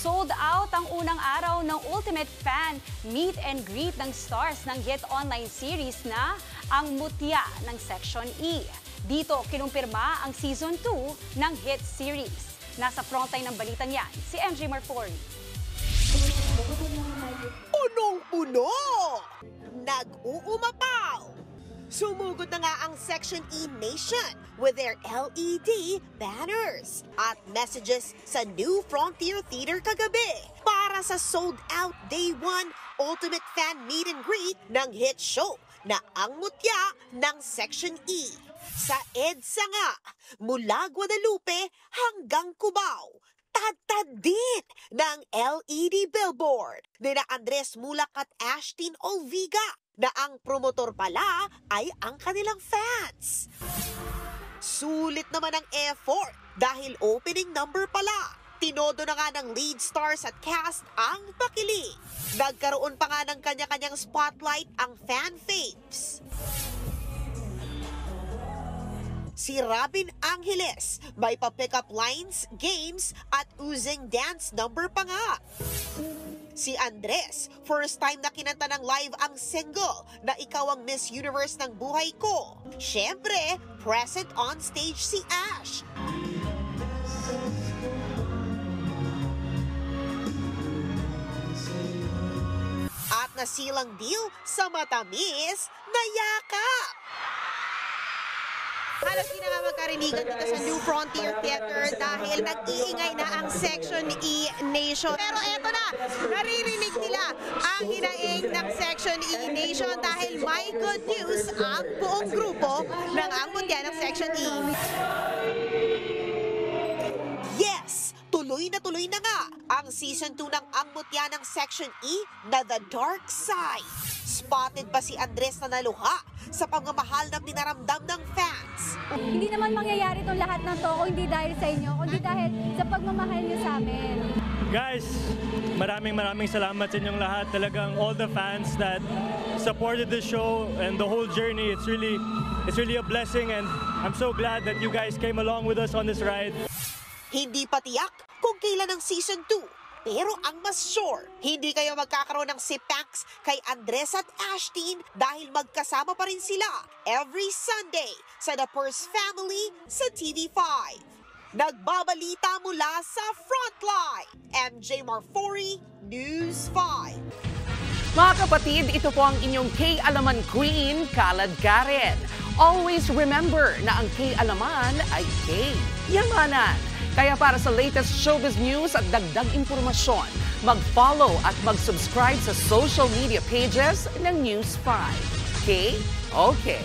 Sold out ang unang araw ng Ultimate Fan Meet and Greet ng stars ng hit online series na Ang Mutya ng Section E. Dito kinumpirma ang Season 2 ng hit series. Nasa frontline ng balita niyan, si MJ Marfori. Punong-puno! Nag-uumapaw! Sumugod na nga ang Section E Nation with their LED banners at messages sa New Frontier Theater kagabi para sa sold-out Day 1 Ultimate Fan Meet and Greet ng hit show na Ang Mutya ng Section E. Sa EDSA nga, mula Guadalupe hanggang Cubao, tad-tad-din ng LED billboard nila Andres Mulak at Ashtin Olviga na ang promotor pala ay ang kanilang fans. Sulit naman ang effort dahil opening number pala. Tinodo na nga ng lead stars at cast ang pakilig. Nagkaroon pa nga ng kanya-kanyang spotlight ang fan faves. Si Robin Angeles, may pa-pick-up lines, games at oozing dance number pa nga. Si Andres, first time na kinanta ng live ang single na Ikaw ang Miss Universe ng buhay ko. Siyempre, present on stage si Ash. At nasilang deal sa matamis na yakap. Halos di na nga magkarinigan dito sa New Frontier Theater dahil nag-iingay na ang Section E Nation. Pero eto na, naririnig nila ang hinaing ng Section E Nation dahil may good news ang buong grupo ng Ang Mutya ng Section E. Yes! Tuloy na nga ang Season 2 ng Ang Mutya ng Section E na The Dark Side. Spotted pa si Andres na naluha sa pagmamahal na dinaramdam ng fans. Hindi naman mangyayari itong lahat ng to kung hindi dahil sa inyo, kundi dahil sa pagmamahal niyo sa amin. Guys, maraming salamat sa inyong lahat. Talagang all the fans that supported the show and the whole journey, it's really a blessing and I'm so glad that you guys came along with us on this ride. Hindi pa tiyak kung kailan ang Season 2. Pero ang mas sure, hindi kayo magkakaroon ng sipanks kay Andres at Ashtin dahil magkasama pa rin sila every Sunday sa The Purse Family sa TV5. Nagbabalita mula sa Frontline, MJ Marfori, News 5. Mga kapatid, ito po ang inyong K-Alaman Queen, Kalad Karen. Always remember na ang K-Alaman ay K-Yamanan. Kaya para sa latest showbiz news at dagdag impormasyon, mag-follow at mag-subscribe sa social media pages ng News 5. Okay?